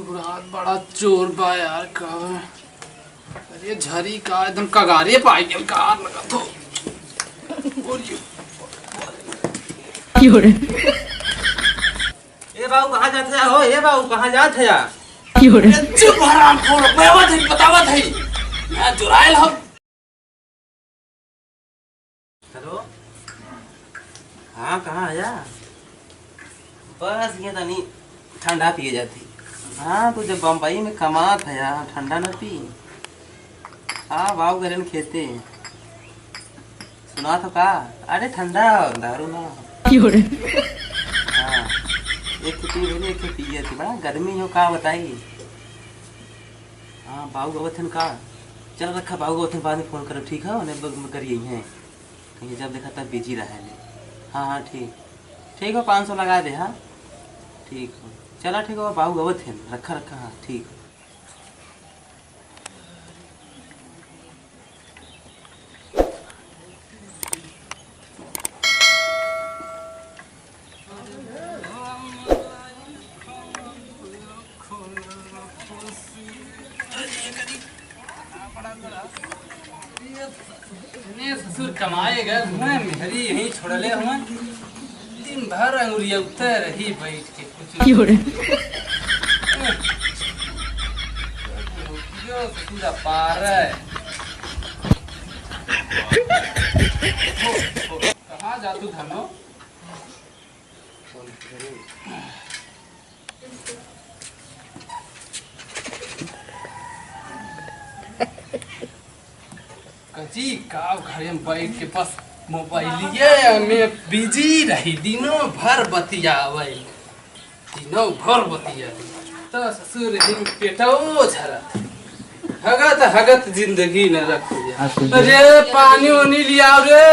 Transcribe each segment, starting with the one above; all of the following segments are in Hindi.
रात बड़ा चोर बा यार का। अरे झरी का एकदम कगारे पाई गया कार लगा तो। ए बाबू कहाँ जाते हो? ए बाबू कहाँ जाते या? चुप हराम खोर बेवत है बतावत है मैं जुराइल हम। हेलो हाँ कहाँ आया? बस ये तनी ठंडा पिए जाती। हाँ तो जब बम्बई में कमा था यार ठंडा न पी। हाँ बाबू घर में खेते सुना तो का। अरे ठंडा दारू ना। हाँ एक तो पी बोले एक तो पी थी बड़ा गर्मी हो का बताइए। हाँ बाबू गवथन का चल रखा बाबू गवथन बाद में फ़ोन करो ठीक है उन्हें करिए हैं कहीं जब देखा तब बिजी रहा है। हाँ हाँ ठीक ठीक हो 500 लगा दे। हाँ ठीक हो चला ठीक हो बाबू गवत है रखा रखा। हाँ ठीक हो। ससुर कमाएगा मेहरी यहीं छोड़ले हुआ दिन भर अंगुरिया उतर रही बैठ के कुछ ससुर पार कहाँ जा तू धनो? कजी का घर में बैठ के बस मोबाइलिए में बिजी रही दिनों भर बतियावै दिनों भर बतिया तो ससुर ही पेटो झरत हगत हगत जिंदगी न रखो। अरे पानी वानी लिया रे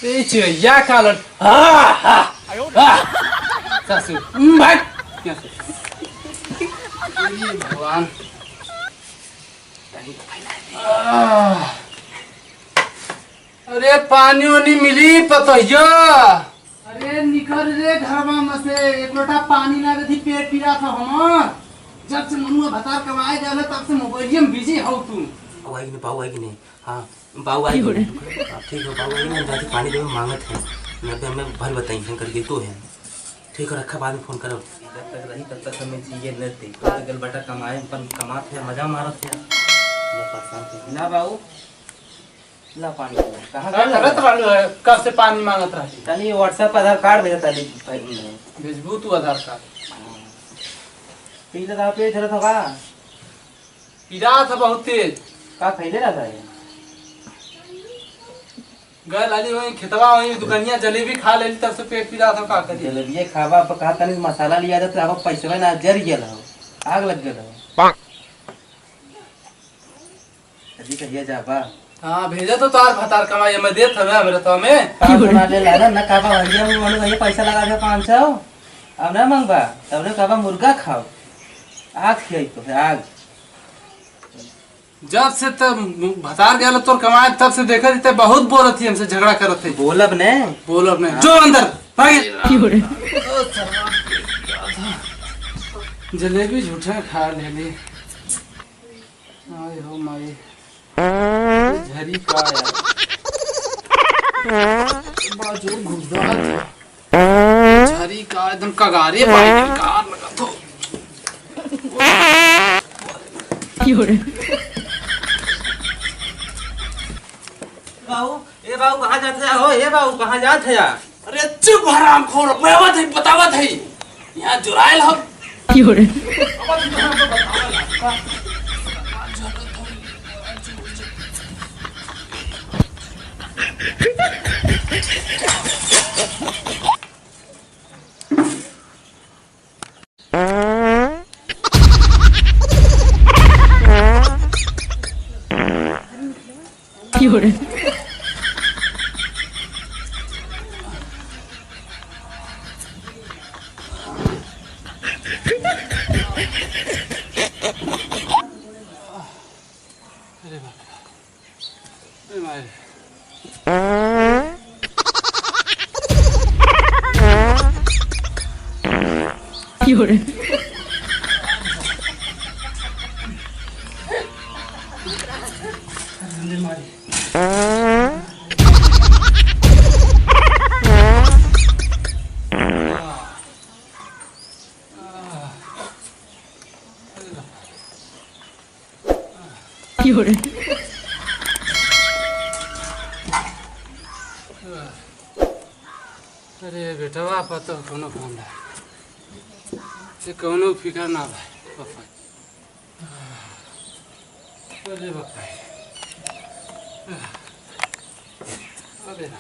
ए चिड़िया कालर ससुर भाग भगवान। अरे पानी वानी मिली पतैया? अरे निकल रे घर में से एक लोटा पानी ना रही पेट पीरा था हमार। जब से मनुआ भतार कमाए जाला तब से मोबाइल में बिजी हो तू। बाबू आई कि नहीं? हाँ बाबू आई ठीक है बाबू आई ना जाती पानी देवे मांगत है मैं हमें भल बताई हैं करके तो है ठीक है रखा बाद में फोन करो। जब तक रही तब तक हमें चाहिए लेते गल बेटा कमाए पर कमाते हैं मजा मारत है ना बाबू ला पानी कहाँ कब से पानी मांगत रही? चलिए व्हाट्सएप आधार कार्ड भेजा ताली भेजबू तू आधार कार्ड पीला था पेट झरत होगा पीरा था बहुत तेज का खैले रहा था गए लाली वही खेतवा वही दुकानिया जलेबी खा लेली तब से पेट पीरा था का करी। जलेबी खावा पर कहा तनी मसाला लिया था अब पैसे ना जर गेल हो आग लग गेल हो अजी कहिए जाबा। हाँ भेजा तो तार भतार कमाई मैं देत हवे मेरे तो में 500 ना ले ला ना काबा भैया मनु भैया पैसा लगा दे 500 अब ना मांगबा तब ने काबा मुर्गा खाओ आग खियाई तो है आग। जब से तब भतार गया तोर कमाए तब से देखा थी बहुत बोलत थी हमसे झगड़ा करत थे। बोलब ने जो अंदर भागे जलेबी झूठा खा ले ली। आय हो माई झरी का यार बड़ा जोर घुस रहा था झरी का एकदम कगारे पाई गया कार लगा तो। बाबू ए बाबू कहाँ जाते हो? ए बाबू कहाँ जाते या? अरे चुप हराम खोर बेवत है बतावत है यहाँ जुराइल हम। जल्दी मारी अरे बेटा वापा तो कोनो काम है से कोनो फिकर ना भाई पापा अरे बापा अबे ना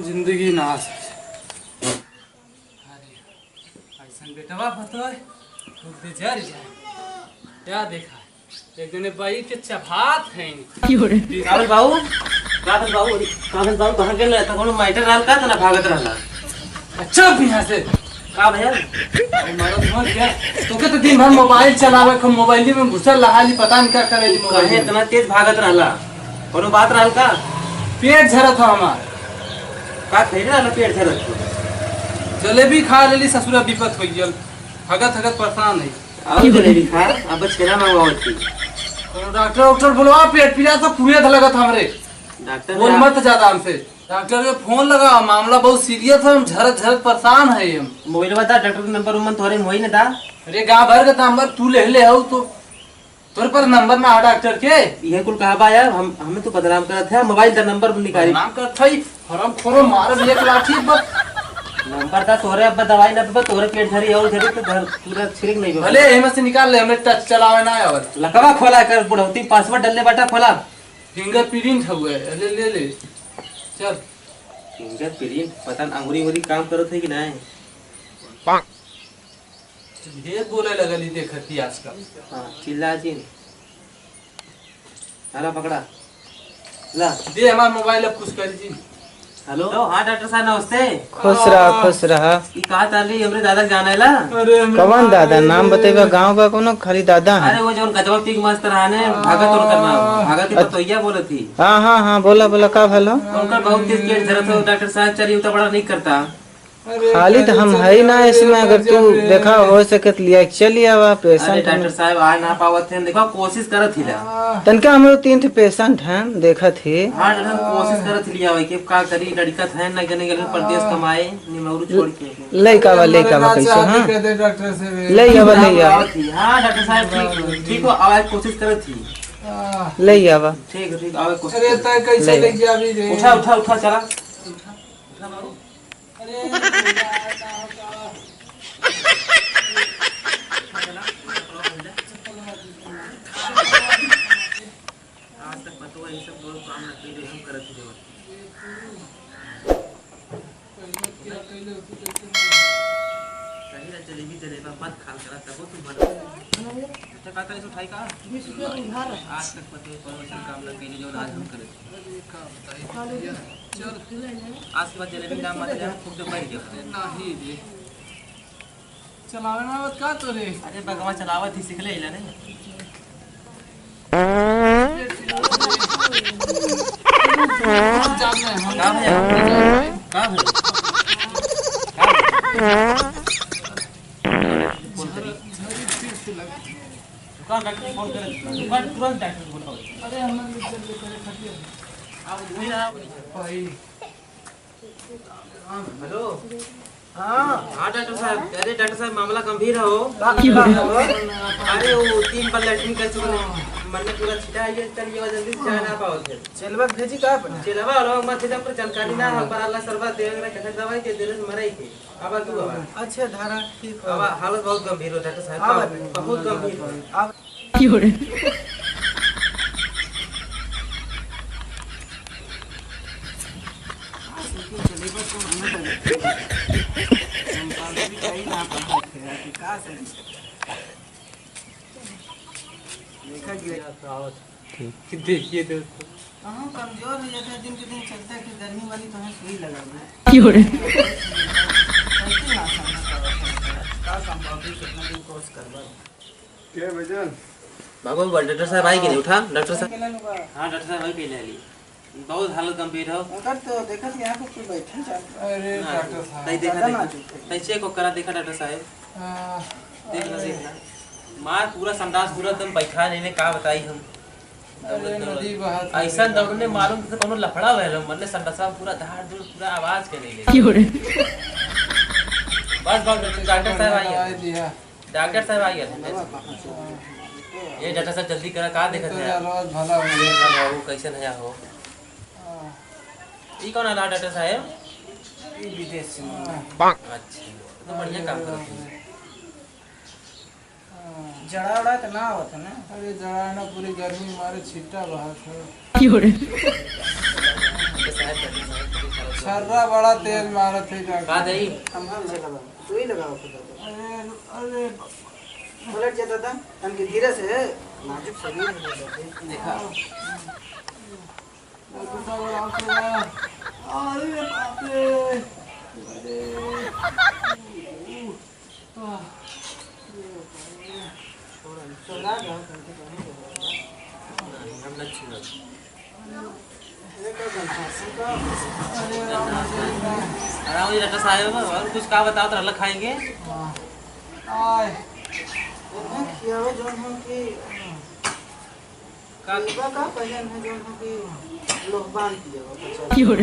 जिंदगी नाश है अरे ऐसा बेटा वापा तो है खुद जा रही है क्या देखा एक दिन बाई के चबात है काबिल बाबू कहाँ गेल रहे? तो कोनो माइटर रहल का ना भागत रहला। अच्छा यहाँ से का भैया मरद हो गया तो के तो दिन भर मोबाइल चलावे को मोबाइल में घुसल रहाली पता नहीं क्या करे मोबाइल कहे इतना तेज भागत रहला? कोनो बात रहल का? पेट झरत था हमार का खैले रहला पेट झरत? जलेबी खा लेली ससुरा विपत हो गयल हगत हगत परेशान है आओ जलेबी खा अब छेना मंगवावत थी। डॉक्टर बोलवा पेट पीड़ा तो पूरे लगत हमरे डॉक्टर बोल मत ज्यादा हमसे डॉक्टर के फोन लगा मामला बहुत सीरियस है हम झरत झरत परेशान है हम मोबाइल बता डॉक्टर का नंबर उमन तोरे मोई ने दा। अरे गांव भर का नंबर तू ले हो तो तोरे पर नंबर ना डॉक्टर के ये कुल कहा बा यार हमें तो बदनाम करत है मोबाइल का नंबर निकाली नाम कर थई हराम खोरो मार एक लाठी बस नंबर दा तोरे अब दवाई ना पे तोरे पेट झरी और झरी तो घर पूरा छिड़क नहीं बा। भले एमे से निकाल ले हमें टच चलावे ना आवर लकवा खोला कर बुढ़ौती पासवर्ड डलले बाटा खोला फिंगरप्रिंट हुए ले चल फिंगरप्रिंट पता न अंगुरी उंगली काम करत है कि नहीं। ढेर बोले लगली देखती आजकल हां चिल्ला जी चला पकड़ा ला दे हमारा मोबाइल अब कुछ कर जी हेलो हां डॉक्टर साहब नमस्ते। खुश रहा ई कहा ताली हमरे दादा जानेला? अरे कौन दादा नाम बतेगा गांव का कोनो खाली दादा है? अरे वो जो गजवा पीक मस्त रहने भागत और करना भागत तो तोइया बोलत थी। हाँ बोला का भलो उनका बहुत तेज पेट झरत हो डॉक्टर साहब चलिए तो बड़ा नहीं करता। खाली तो हम है ही ना इसमें अगर तू देखा हो सके तो लिया चलिए अब अरे पेशेंट डॉक्टर साहब आ ना पावत थे देखो कोशिश करत थी ला। तनका हम लोग 3 पेशेंट हैं देखा थी। हां डॉक्टर कोशिश करत लिया भाई के का करी लड़का था ना गने गले प्रदेश कमाए निमौरू छोड़ के लइका बा कैसे हां डॉक्टर से ले आवा हां डॉक्टर साहब ठीक हो आवाज कोशिश करत थी ले आवा ठीक आवे कोशिश। अरे तय कैसे ले गया अभी रे उठा चला आज तक पता है ये सब दो काम ना के हम करत थे सही ना जलेबा मत खाल करा तब तू बना अच्छा कहता है उठाई का आज तक पता है परमिशन काम ना के जो आज हम करे चल आज के बाद जलेबी नाम मत जा खूब दबाई दे नहीं रे चलावे ना मत का तो रे अरे भगवान चलावत ही सीख ले इला नहीं जानना है हम का है फोन करी दुकान डॉक्टर फोन करे दुकान तुरंत डॉक्टर बुलाओ। अरे हम जल्दी करे खटिया आप घूम रहा भाई हेलो हाँ डॉक्टर साहब अरे डॉक्टर साहब मामला गंभीर हो। अरे वो 3 बार लैट्रिन कर चुके मरने पूरा छिटा है चलिए जल्दी से जाना पाओ थे चलवा भेजी का चलवा और मत थे पर जानकारी ना हम पर अल्लाह सरबत देगा कैसे दवाई के दिल मरई के अब तू अब अच्छा धारा ठीक अब हालत बहुत गंभीर हो डॉक्टर साहब बहुत गंभीर हो अब देखिए दोस्तों कमजोर हो जाता है दिन के दिन चलता है कि गर्मी वाली तो है सुई लगा बाबू डॉक्टर साहब आई कि नहीं उठा डॉक्टर साहब हां डॉक्टर साहब आई पहले ली बहुत हालत गंभीर हो अगर तो देखा कि यहां पे कोई बैठा जा अरे डॉक्टर साहब नहीं देखा नहीं चेक करा देखा डॉक्टर साहब देखना मार पूरा संडास पूरा एकदम बैठा नहीं का बताई हम ऐसा दौड़ने मालूम तो कोनो लफड़ा रहल मन संडासा पूरा धाड़ धूड़ पूरा आवाज के नहीं ले बस डॉक्टर साहब आइए डॉक्टर साहब आइए ये डॉक्टर साहब जल्दी करा का देखत है रोज भला हो गया वो कैसे नया हो ई कौन आला डॉक्टर साहब ये विदेश से अच्छा तो बढ़िया काम करते हैं जड़ा उड़ा तो ना होता ना। अरे जड़ाना पूरी गर्मी मारे छिट्टा बहात है छर्रा बड़ा तेल मारा थे का दई कमाल से लगा तू ही लगाओ खुद। अरे अरे पलट जाता था तन की धीरे से नाजुक शरीर है देखा अरे बाप रे चला जाओ हम न छूना आराम से डॉक्टर साहब और कुछ का बताओ तो अलग खाएंगे आय खियावे जोन हम की का का पहले है जोन हम की लोहबान की जगह घोल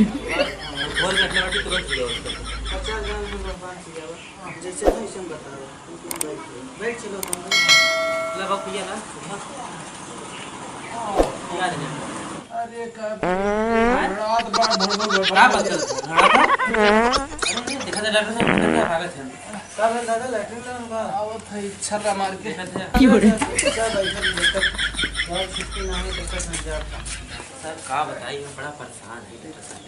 के अपने रोटी तुरंत दिया उसको 50 ग्राम हम लोहबान की जगह जैसे है इसे बताओ बैठ चलो तुम लगा पिया ना याद है अरे का रात बार भोर का बात कर अरे देखा था डॉक्टर साहब क्या भागत है सब दादा लैट्रिन में उनका आवत है छर्रा मार के देखा था क्या बैठा लेकर बहुत छुट्टी ना है तो समझ जाता सर का बताइए बड़ा परेशान है डॉक्टर साहब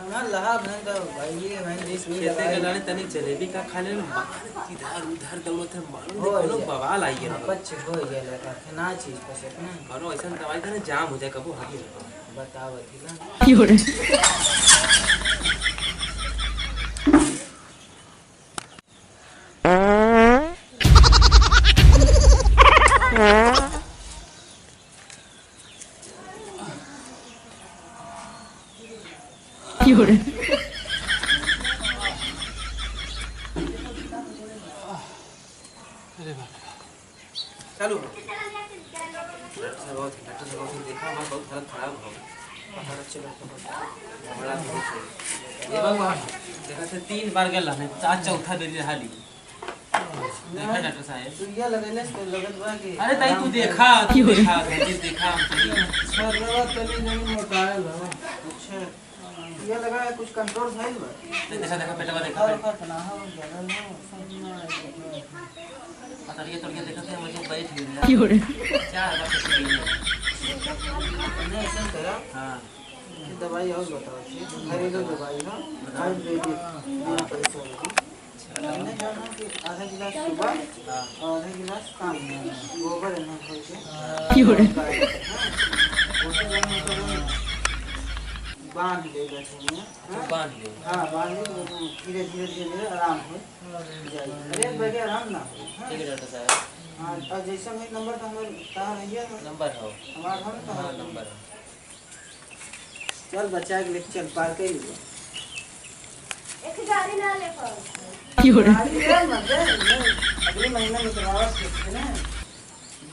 हमारा लहा भैं का भाई ये भैं देश में खेते के गाने तनी जलेबी का खाने में बाहर इधर उधर दौड़त है मालूम हो नहीं कोनो जाए। बवाल आई है बच्चे हो जाए लगा ना चीज पर से ना कोनो ऐसा दवाई खाने जाम हो जाए कबो हरी बताओ थी ना अरे बाप चालू डॉक्टर साहब देखा मैं बहुत हालत खराब हो बड़ा ये बाबा देखा से 3 बार गल हने आज चौथा बेर हाली देखा डॉक्टर साहब सुइया लगेले से लगत बा कि अरे ताई तू देखा देखा छर्रा तनी जनी मोटायल हो अच्छा ये लगा है कुछ कंट्रोल है बा देखा देखा पेटवा देखा और का ना हो जगह ना सब पता नहीं तो क्या देखा थे मुझे बैठ गई 4 बार से गई नहीं ऐसा करा हां कि दवाई और बताओ घरेलू दवाई हो आयुर्वेदिक बिना पैसा लगे मैंने जाना कि आधा गिलास सुबह और आधा गिलास शाम में गोबर में घोल के बांध ले बैठे बांध ले हाँ बांध ले धीरे धीरे धीरे आराम हो जाए अरे बैठे आराम ना हो ठीक है डॉक्टर साहब हाँ और जैसा मेरा नंबर तो हमारे कहाँ रहिए नंबर हो हमारा हम तो हां नंबर चल बच्चा के लेके चल पार के लिए एक गाड़ी ना ले पाओ गाड़ी है मत अगले महीने में करवावा सकते ना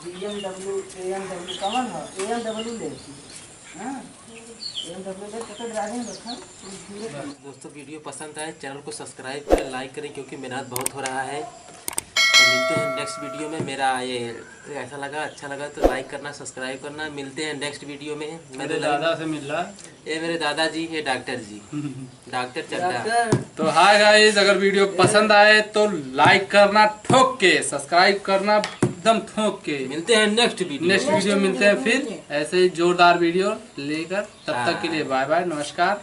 BMW AMW कौन है AMW ले हाँ AMW ले तो ड्राइविंग रखा दोस्तों वीडियो पसंद आए चैनल को सब्सक्राइब करें लाइक करें क्योंकि मेहनत बहुत हो रहा है तो मिलते हैं नेक्स्ट वीडियो में मेरा ये ऐसा लगा अच्छा लगा तो लाइक करना सब्सक्राइब करना मिलते हैं नेक्स्ट वीडियो में मेरे दादा से मिल रहा ये मेरे दादाजी है डॉक्टर जी डॉक्टर चड्डा तो हाय गाइस अगर वीडियो पसंद आए तो लाइक करना ठोक के सब्सक्राइब करना एकदम ठोक के मिलते हैं नेक्स्ट नेक्स्ट वीडियो मिलते हैं फिर ऐसे ही जोरदार वीडियो लेकर तब तक के लिए बाय बाय नमस्कार।